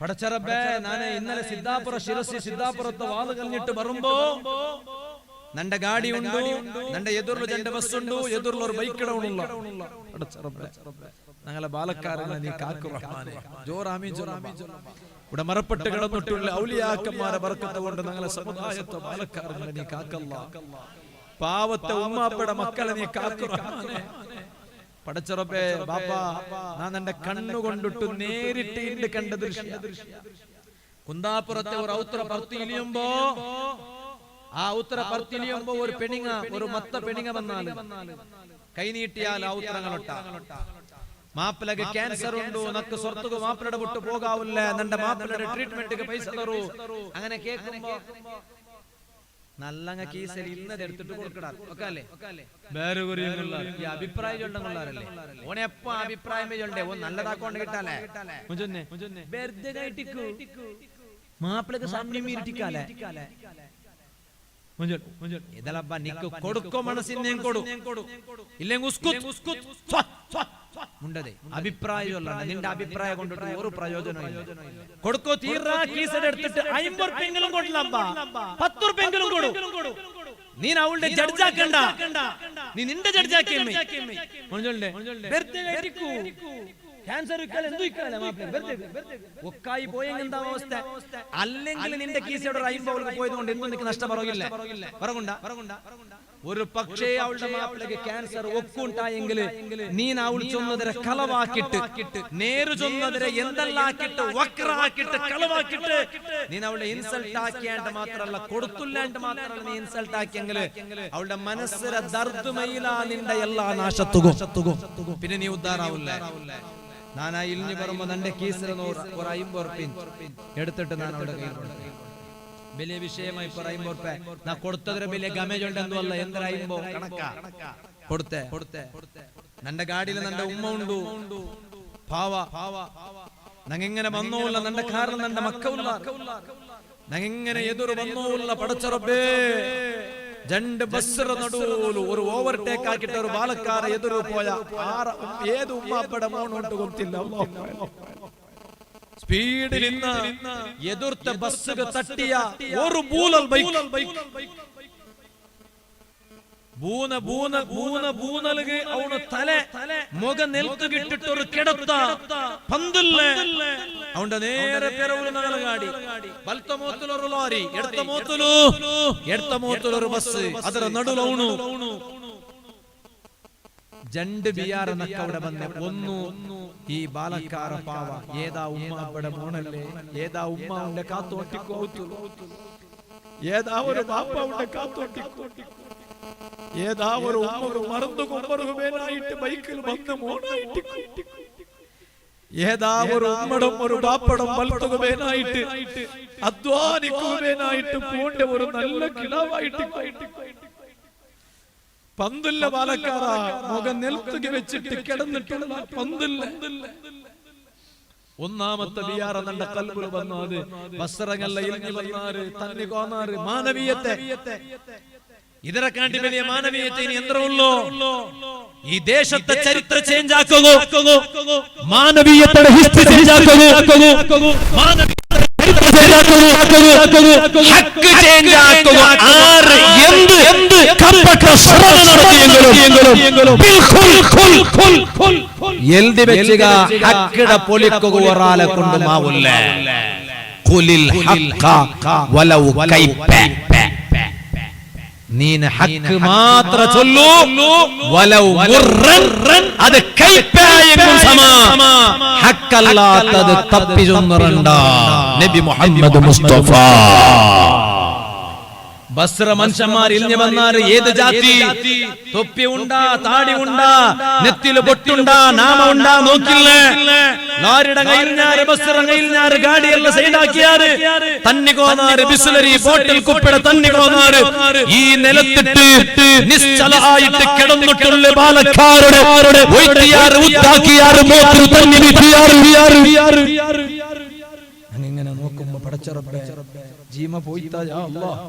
പടച്ചറബേ ನಾನು ഇന്നലെ സിദ്ധാപുര ಶಿರಸಿ ಸಿದ್ದಾಪುರത്തെ ವಾಲು ಕಲ್ನಿಟ್ಟು ಬರುമ്പೋ ನಂಡ ಗಾಡಿ ಉಂಡು ನಂಡ ಎದುರ್ಲು ಜಂಡ ಬಸ್ ಉಂಡು ಎದುರ್ಲು ഒരു ബൈക്ക് ഇടവണുള്ള പടച്ചറബേ ഞങ്ങളെ ബാലക്കാരനെ നീ കാക്കു റഹ്മാനെ ജോറാമീൻ ജോറാമീൻ ഇവിടെ മറപ്പെട്ട് കിടന്നിട്ടുള്ള ഔലിയാക്കന്മാരെ ബർക്കത്ത് കൊണ്ട് ഞങ്ങളെ സമുദായത്തെ ബാലക്കാരനെ നീ കാക്കല്ല പാവത്തെ ഉമ്മാപ്പയുടെ മക്കളെ നീ കാക്കു റഹ്മാനെ പടച്ചറബേ ബാപ്പാ ഞാൻ എന്റെ കണ്ണുകൊണ്ടിട്ട് നേരിട്ട് ഇണ്ട് കണ്ട ദൃശ്യ കുന്താപുരത്തെ ഒരു ഔത്ര പറത്തിയിലിയുമ്പോ ആ ഔത്ര പറത്തിയിലിയുമ്പോ ഒരു പെണിങ്ങ ഒരു മത്ത പെണിങ്ങ വന്നാല് കൈ നീട്ടിയാൽ ഔത്രങ്ങളൊട്ട മാപ്പിളക്ക് ക്യാൻസർ ഉണ്ടോ നക്ക് സ്വത്തുക്ക് മാപ്പിളയുടെ വിട്ടു പോകാവില്ല എന്നെ മാപ്പിളയുടെ ട്രീറ്റ്മെന്റിന് പൈസ തരൂ അങ്ങനെ കേൾക്കുമ്പോ നല്ല കീസൽ ഇന്നത് എടുത്തിട്ട് കൊടുക്കടാ ഒക്കെ അല്ലേ വേറെ ഈ അഭിപ്രായം ചൊല്ലുള്ളവരല്ലേ ഓനെ എപ്പോ അഭിപ്രായമേ ചൊല്ലേ ഓ നല്ലതാക്കൊണ്ട് കിട്ടാലേ മാപ്പിളക്ക് സമയം ഇരിട്ടിക്കാലേ ഇതല്ലപ്പ നിക്ക് കൊടുക്കോ മനസ്സിനെ കൊടു ഇല്ലെങ്കിൽ മുണ്ടതെ അഭിപ്രായം നിന്റെ അഭിപ്രായം കൊണ്ടിട്ട് ഒരു പ്രയോജനമില്ല കൊടുക്കോ തീർറാ കീസഡ് എടുത്തിട്ട് 50 രൂപയെങ്കിലും കൊടുലപ്പ 10 രൂപയെങ്കിലും കൊടു നീ അവളുടെ ജഡ്ജാക്കണ്ട നീ നിന്റെ ജഡ്ജാക്കിയമ്മേ ക്യാൻസർ ഒക്കായി പോയെങ്കിൽ അവസ്ഥ അല്ലെങ്കിൽ നിന്റെ കീസയുടെ 50 പോയത് കൊണ്ട് എന്തും നിനക്ക് നഷ്ടം പറയില്ല പറകൊണ്ട ഒരു പക്ഷേ അവളുടെ മാപ്പിളക്ക് ക്യാൻസർ ഒക്കുണ്ടായെങ്കിൽ നീ അവൾ ചൊന്നതിരെ കളവാക്കിട്ട് നേരു ചൊന്നതിരെ എന്തെല്ലാക്കിട്ട് വക്രാക്കിട്ട് കളവാക്കിട്ട് നീ അവളുടെ ഇൻസൾട്ട് ആക്കിയാണ്ട് മാത്രമല്ല കൊടുത്തില്ലാണ്ട് മാത്രമല്ല നീ ഇൻസൾട്ട് ആക്കിയെങ്കിൽ അവളുടെ മനസ്സിലെ ദർദ്മയില നിന്റെ എല്ലാ നാശത്തുകും പിന്നെ നീ ഉദ്ധാറാവില്ല ഞാൻ ആ ഇലിഞ്ഞു പറയുമ്പോ എന്റെ കീസിൽ ഒരു 50 രൂപ എടുത്തിട്ട് ഞാൻ അവളുടെ കയ്യിൽ കൊടുത്തു വലിയ വിഷയമായി പറയുമ്പോ നാ കൊടുത്തതിരെ വലിയ ഗമേജുണ്ടെന്നു അല്ല എന്തരായുമ്പോ കണക്കാ കൊടുത്തേ നന്റെ ഗാഡിയിൽ നന്റെ ഉമ്മ ഉണ്ടു ഭാവ നങ്ങനെ വന്നോല്ല നന്റെ കാറിൽ നന്റെ മക്കളുള്ള നങ്ങനെ എതിർ വന്നോല്ല പടച്ചറബേ രണ്ട് ബസ് നടുവിൽ ഒരു ഓവർടേക്ക് ആക്കിട്ട് ഒരു ബാലക്കാരെ എതിർ പോയ ഏത് ഉമ്മാപ്പയുടെ മോണോട്ട് കൊടുത്തില്ല സ്പീഡിൽ ഇന്ന് എതിർത്ത ബസ് തട്ടിയ ഒരു ബൂലൽ ബൈക്ക് ബൂനലുകെ അവന് തല മുഖ നിൽക്കിട്ടിട്ട് ഒരു കിടത്ത പന്തില്ലേ അവന്റെ നേരെ പെരവുന്ന ഗാഡി ബലത്ത മോത്തിലൊരു ലോറി എടുത്ത മോത്തിലൊരു ബസ് ಅದರ ನಡುಲವನು ജണ്ട് ബിയാറെന്നൊക്കെ അവിടെ വന്ന് ഒന്നു ഈ ബാലക്കാര പാവ ഏതാ ഉമ്മാപ്പയുടെ മോണല്ലേ ഏതാ ഉമ്മാവിന്റെ കാത്തോട്ടിക്കോ ഏതാ ഒരു ബാപ്പാവിന്റെ കാത്തോട്ടിക്കോ ഏതാ ഒരു ഉമ്മ മറന്നു കൊമ്പറുകേനായിട്ട് ബൈക്കിൽ വന്ന് മോണായിട്ട് ഏതാ ഒരു ഉമ്മടും ഒരു ബാപ്പടും ബലത്തുകേനായിട്ട് അധ്വാനിക്കുകേനായിട്ട് പോണ്ട ഒരു നല്ല കിടാവായിട്ട് പന്തില്ല ബാലക്കാര മുഖം നിലത്തുക വെച്ചിട്ട് കിടന്നിട്ടുള്ള പന്തില്ല ഒന്നാമത്തെ ബിയാറ നന്റെ കൽബിൽ വന്നു അത് വസ്ത്രങ്ങല്ല ഇലിഞ്ഞു വന്നാറ് തന്നെ കോന്നാറ് മാനവീയത്തെ ಇದರ ಕಾಂಡಿ വലിയ മാനവീയത്തെ ഇനി എന്തരമുള്ളൂ ഈ ദേശത്തെ ചരിത്ര ചേഞ്ച് ആക്കുക മാനവീയത്തെ ഹിസ്റ്ററി ചേഞ്ച് ആക്കുക ഹക്ക് ചേഞ്ച് ആക്കുക ആര് എന്ത് കപ്പട്ട ശ്രമം നടത്തിയെങ്കിലും എൽതി വെച്ചുക ഹക്കിട പൊളിക്കുക ഒരാളെ കൊണ്ട് മാവില്ല ഖുലിൽ ഹഖ വലൗ കൈപ നീന ഹക്ക് മാത്ര ചൊല്ലൂ വലൗ മുർറൻ അത് കൈപ്പായെങ്കിലും സമ ഹക്കല്ലാത്തത് തപ്പി ചൊന്നറണ്ട നബി മുഹമ്മദ് മുസ്തഫ ബസ്ര മനുഷ്യന്മാർ ഇലിഞ്ഞു വന്നാറ് ഏത് ജാതി തൊപ്പി ഉണ്ടാ താടി ഉണ്ടാ നെത്തില് പൊട്ടുണ്ടാ നാമ ഉണ്ടാ നോക്കില്ലേ ലാരിയുടെ കയ്യിൽഞ്ഞാറ് ബസ്ര കയ്യിൽഞ്ഞാറ് ഗാഡിയെല്ലാം സൈഡാക്കിയാറ് തന്നി കോന്നാറ് ബിസ്ലറി ബോട്ടിൽ കുപ്പിട തന്നി കോന്നാറ് ഈ നിലത്തിട്ട് നിശ്ചലമായിട്ട് കിടന്നിട്ടുള്ള ബാലക്കാരുടെ അങ്ങനെ നോക്കുമ്പോ പടച്ചറബേ ജീമ പോയിത്താ യാ അല്ലാഹ്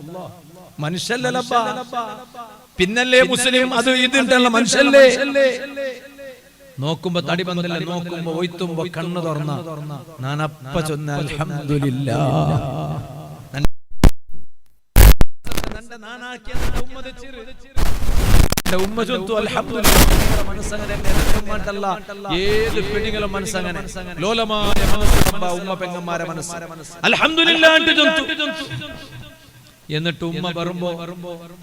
മനുഷ്യല്ലപ്പ പിന്നല്ലേ മുസ്ലിം അത് ഇതുണ്ടല്ല മനുഷ്യല്ലേ നോക്കുമ്പോ തടി ബന്ധല്ല, നോക്കുമ്പോ ഒയ്ത്തുമ്പോ കണ്ണു തുറന്ന നാനപ്പ ചൊന്ന അൽഹംദുലില്ലാഹ്. ഏത് പെണ്ണുങ്ങളും മനസ്സങ്ങനെ ലോലമായ മനസ്സ് ഉമ്മ പെങ്ങന്മാരെ മനസ്സ് അൽഹംദുലില്ലാഹ്. എന്നിട്ട് ഉമ്മ പറയുമ്പോ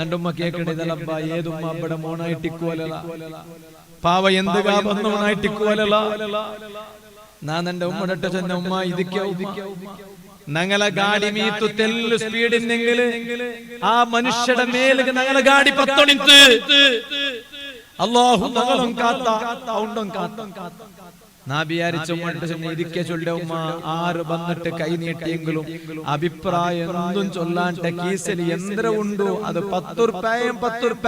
എന്റെ ഉമ്മ കേക്കണിതല്ലപ്പ ഏതുമ്മ അവിടെ മോണായിട്ടിക്കുവല പാവ എന്തുകാ ബന്ധമായിട്ടിക്കുവല. ഞാൻ എന്റെ ഉമ്മടെ ചെന്ന ഉമ്മ ഇതൊക്കെ ഞങ്ങളെ ഗാഡി മീത്തു തെല്ല് സ്പീഡിന്നെങ്കില് ആ മനുഷ്യയുടെ മേലേക്ക് ഞങ്ങളെ ഗാഡി പത്തൊണിത്ത് അല്ലാഹു ഞങ്ങളും കാത്ത ഔണ്ടും കാത്ത. നാ വിചാരിച്ചു ഇരിക്കെ ചൊല്ലെ ഉമ്മ ആറ് വന്നിട്ട് കൈ നീട്ടിയെങ്കിലും അഭിപ്രായം എന്തും ചൊല്ലാണ്ട കീസലി യന്ത്ര ഉണ്ടോ അത് 10 രൂപയും 10 രൂപ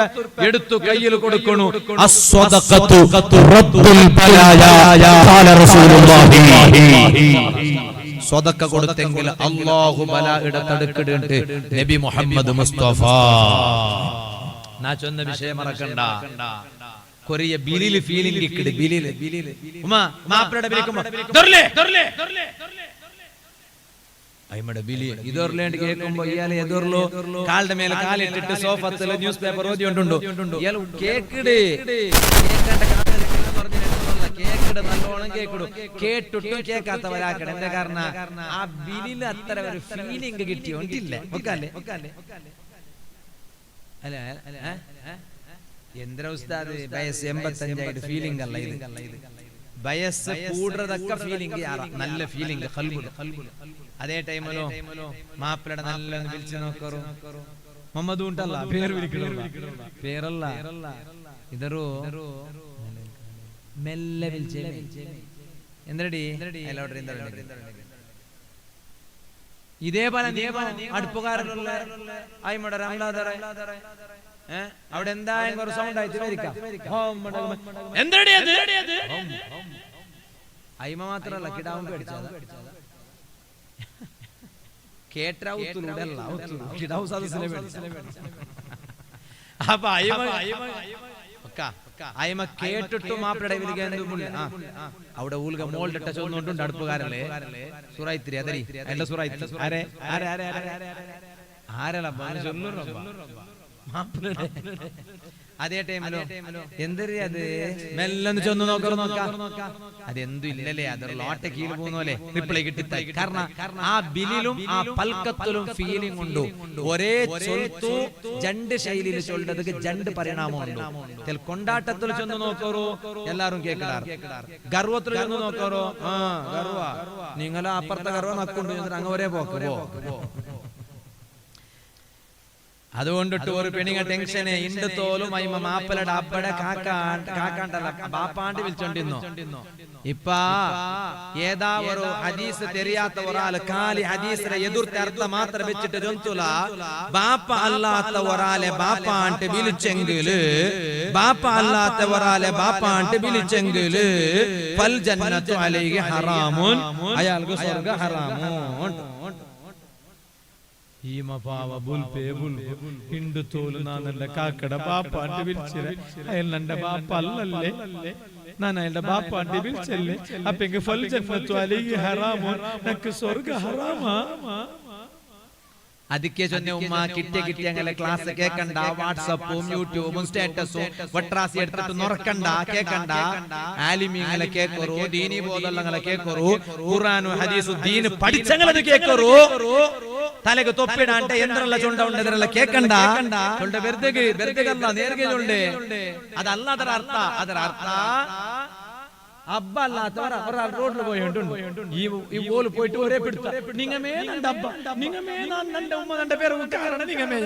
എടുത്തു കയ്യിൽ കൊടുക്കണു. സ്വതക്ക കൊടുത്തെങ്കിൽ അല്ലാഹു ബലാഇട തടുക്കിടുണ്ട് നബി മുഹമ്മദ് മുസ്തഫ. നാ ചൊന്ന വിഷയം മറക്കണ്ട. കൊറിയ ബിലിൽ ഫീലിംഗ് കിട് ബിലിൽ ഉമ്മ മാപ്പയുടെ ബിലിക്കുമ്പോ ദർലേ ദർലേ ദർലേ അയ്മടെ ബിലി ഇദർലേണ്ട് കേൾക്കുമ്പോ ഇയാളെ എദർലോ കാലിന്റെ മേലെ കാലിട്ടിട്ട് സോഫത്തിൽ ന്യൂസ് പേപ്പർ ഓതിയോണ്ടുണ്ടോ ഇയാൾ കേക്കിട് കേക്കണ്ട കാലിൽ പറഞ്ഞില്ല കേക്കിട് നല്ലോണം കേക്കിടും കേട്ടിട്ടും കേൾക്കാത്തവരാക്കട. എന്താ കാരണം ആ ബിലിൽ അത്ര ഒരു ഫീലിംഗ് കിട്ടിയോണ്ടില്ല. ഒക്കല്ലേ അല്ല അല്ല എന്തിനാ ഉസ്താദ് വയസ്സ് 85 ഫീലിംഗ് അല്ല ഇത്. വയസ്സ് കൂടുന്നതൊക്കെ ഫീലിംഗ് നല്ല ഫീലിംഗ് അതേ ടൈമിലോ മാപ്പിളയുടെ നല്ല വിളിച്ചു നോക്കറു മമ്മദ് ഉണ്ടല്ല പേര് വിളിക്കണ പേരല്ല ഇതറോ മെല്ലെ വിളിച്ചേ എന്തടി ഇതേപോലെ അടുപ്പുകാരനുള്ള ആയിമോടെ രാംലാദറ അവിടെ എന്തായാലും ഒരു സൗണ്ട് ആയിട്ട് അയിമ മാത്രല്ല കിടാവും പേടിച്ചത് കിടാവ് സദസ്സിലെ അപ്പൊ അയിമ കേട്ടിട്ടും മാപ്പിടെ അവിടെ ഊൽക മോളിട്ട ചൊന്നുകൊണ്ടുണ്ട് അടുപ്പുകാരല്ലേ സുറായിത്തിരി അതരി എന്റെ സുറായിത്തിരി ആരല്ല അതേ ടൈമിലോ എന്തൊരു അത് മെല്ലെന്ന് ചെന്ന് നോക്കാം അതെന്തും ഇല്ലല്ലേ അതൊരു ലോട്ട കീഴിൽ പോകുന്നല്ലേ റിപ്ലൈ കിട്ടി. കാരണം ആ ബിലിലും ആ പൽക്കത്തിലും ഫീലിംഗ് ഉണ്ടോ. ഒരേ ചൊൽത്തു രണ്ട് ശൈലിയിൽ ചൊല്ലത് രണ്ട് പരിണാമമുണ്ടോ. കൊണ്ടാട്ടത്തിൽ ചെന്ന് നോക്കറോ എല്ലാരും കേൾക്കാറ്. ഗർവത്തിൽ ചെന്ന് നോക്കറോ ഗർവ നിങ്ങളെ അപ്പുറത്തെ ഗർവ നക്കുണ്ട് അങ്ങ് ഒരേ പോക്കോ. അതുകൊണ്ടിട്ട് ഒരു പെണിങ്ങ ടെൻഷനെ ഇണ്ട് തോലും അയ്മ മാപ്പലയുടെ അപ്പടെ കാക്കാണ്ടല്ല ബാപ്പാണ്ട് വിളിച്ചോണ്ടിരുന്നു. ഇപ്പ ഏതാ ഒരു ഹദീസ് തെരിയാത്ത ഒരാൾ കാലി ഹദീസിനെ എതിർത്ത അർത്ഥം മാത്രം വെച്ചിട്ട് ജൊന്തുല ബാപ്പ അല്ലാത്ത ഒരാളെ ബാപ്പാണ്ട് വിളിച്ചെങ്കില് ബാപ്പ അല്ലാത്ത ഒരാളെ ബാപ്പാണ്ട് വിളിച്ചെങ്കില് ഫൽ ജന്നത്തു അലൈഹി ഹറാമുൻ അയാൾക്ക് സ്വർഗ്ഗ ഹറാമുൻ. ഈ മപാവ ബുൽപേ ബുൽപു ഹിന്ദു തോല് നാനെന്റെ കാക്കട ബാപ്പാണ്ട് വിളിച്ചിരെ അയാൾ എന്റെ ബാപ്പ അല്ലല്ലേ ഞാൻ അയാളുടെ ബാപ്പാണ്ട് വിളിച്ചല്ലേ അപ്പൊ ഫൽ ജന്നത്തു അലൈഹി ഹറാമുൻ നക്ക് സ്വർഗ്ഗ ഹറാമാ. അതിക്കെ ചൊന്നെ ഉമ്മ കിട്ടിയ അങ്ങനെ ക്ലാസ് കേക്കണ്ട. വാട്സപ്പും യൂട്യൂബും സ്റ്റാറ്റസും വട്രാസി എടുത്തിട്ട് നോക്കണ്ട കേക്കണ്ട. ആലിമീങ്ങളെ കേക്കറു ദീനി ബോധങ്ങളെ കേക്കറു ഖുർആനും ഹദീസും ദീൻ പഠിച്ചങ്ങളത് കേക്കറു. തലക്ക് തൊപ്പിടാണ്ട് എന്തെല്ലാം ചുണ്ട ഉണ്ടെല്ലാം കേക്കണ്ട. ചുണ്ട വെറുതെകല്ല നേർക്കെ ചുണ്ട് അതല്ല അതര അർത്ഥ അബ്ബ അല്ലാത്തവർ ഒരാൾ റോഡിൽ പോയിട്ടുണ്ട് ഈ ഓല് പോയിട്ട് ഒരേ പിടുത്ത നിങ്ങമേ നന്റെ അബ്ബ നിങ്ങമേ നന്റെ ഉമ്മ നന്റെ പേര് കാരണം നിങ്ങമേ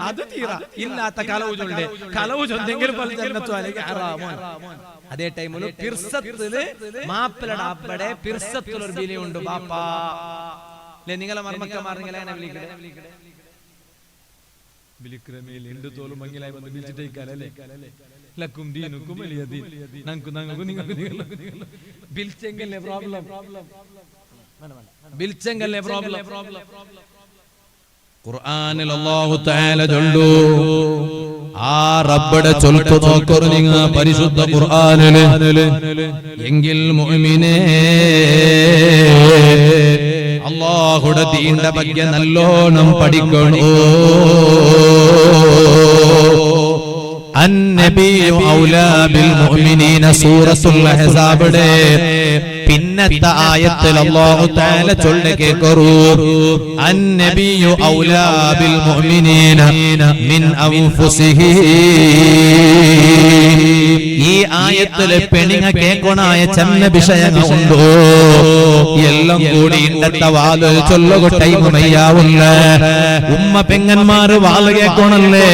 അത് തീറ ഇല്ലാത്ത കലവ് ചൊല്ലെ കലവ് ചൊന്നെങ്കിൽ പല ജന്നത്തു അലൈഹി ഹറാമുൻ. അതേ ടൈമില് പിർസത്തില് മാപ്പിളയുടെ അബ്ബടെ പിർസത്തിലൊരു ബിലിയുണ്ട് ബാപ്പാ അല്ലെ. നിങ്ങളെ മർമ്മക്കന്മാർ നിങ്ങളെ എങ്ങനെ വിളിക്കണേ വിളിക്കുന്നമേൽ എന്ത് തോലും മങ്ങിലായി വന്ന് വിളിച്ചിട്ടേക്കാലല്ലേ ലക്കും ദീനുക്കും വലിയ ദീൻ ഞങ്ങൾക്കും നിങ്ങൾക്ക് ബിൽച്ചെങ്കല്ലേ പ്രോബ്ലം ബിൽച്ചെങ്കല്ലേ പ്രോബ്ലം. ഖുർആനിൽ അല്ലാഹു തആല ചൊല്ലു ആ റബ്ബടെ ചൊൽത്തു നോക്കൂ നിങ്ങൾ പരിശുദ്ധ ഖുർആനില്. എങ്കിൽ മുഅ്മിനേ അല്ലാഹുടെ ദീനിന്റെ ಬಗ್ಗೆ നല്ലോണം പഠിക്കണോ. അന്നബിയു ഔലാ ബിൽ മുഅ്മിനീന സൂറത്തുൽ അഹ്സാബിലെ പിന്നത്തെ ആയത്തിൽ അല്ലാഹു തആല ചൊല്ല് കേൾക്കൂ. അന്നബിയു ഔലാ ബിൽ മുഅ്മിനീന മിൻ അൻഫുസിഹി. ഈ ആയത്തിലെ പെണിങ്ങ കേൾക്കണായ ചെന്ന വിഷയങ്ങൾ ഉണ്ടോ എല്ലാം കൂടി ഇന്നത്തെ വാല് ചൊല്ലുക ടൈം മയ്യാവില്ല. ഉമ്മ പെങ്ങന്മാര് വാല് കേൾക്കണല്ലേ,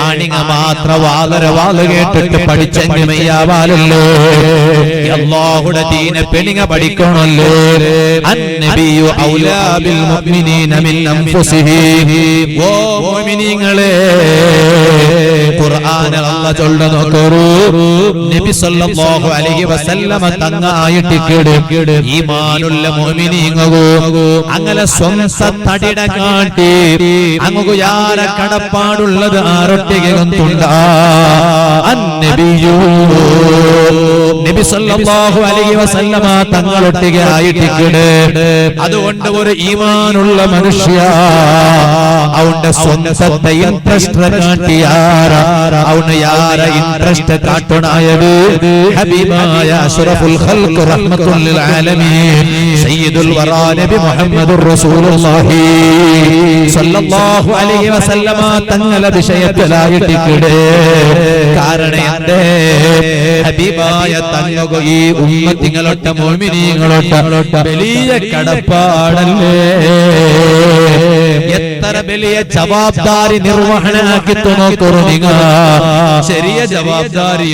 ആണിങ്ങ മാത്ര വാല് കേട്ടിട്ട് പഠിച്ചെങ്കിൽ മയ്യാവാലല്ലോ. അല്ലാഹുടെ ദീന പെണിങ്ങ പഠിക്കണല്ലോ. അന്നബിയു ഔലാ ബിൽ മുഅ്മിനീന മിൻ അൻഫുസിഹി. ഓ മുഅ്മിനീങ്ങളെ, ഖുർആനിൽ അല്ലാഹു ചൊല്ലുന്നു നോക്കൂ. നബി സല്ലല്ലാഹു അലൈഹി വസല്ലമ തങ്ങ ആയിട്ടിക്കട് ഈമാനുള്ള മുഅ്മിനീങ്ങോ അങ്ങനെ സ്വന്തം തടിട കാട്ടി അങ്ങു യാര കടപ്പാടുള്ളത് ആരൊട്ടിಗೆ ഗന്തുണ്ട. അന്നബിയു നബി സല്ലല്ലാഹു അലൈഹി വസല്ലമ തങ്ങളൊട്ടിಗೆ ആയിട്ടിക്കട്. അതുകൊണ്ട് ഒരു ഈമാനുള്ള മനുഷ്യ അവന്റെ സ്വന്തത്തെ ഇൻട്രസ്റ്റ് കാട്ടിയാര അവന് യാര ഇൻട്രസ്റ്റ് കാട്ടണായത് ഹബീബായ അഷ്റഫുൽ ഖൽഖ് റഹ്മത്തുൽ ലിൽ ആലമീൻ സയ്യിദുൽ വറാ നബി മുഹമ്മദുർ റസൂലുള്ളാഹി സല്ലല്ലാഹു അലൈഹി വസല്ലമ തങ്ങളെ വിഷയത്തിലായിട്ടിക്കട്. കാരണം എന്തേ ഹബീബായ തങ്ങ ഈ ഉമ്മത്തിങ്ങളൊട്ട മുഅ്മിനീങ്ങളൊട്ട വലിയ കടപ്പാടല്ലേ. എത്ര വലിയ ജവാബ്ദാരി നിർവഹണാക്കി നോക്കൂ നിങ്ങൾ. ചെറിയ ജവാബ്ദാരി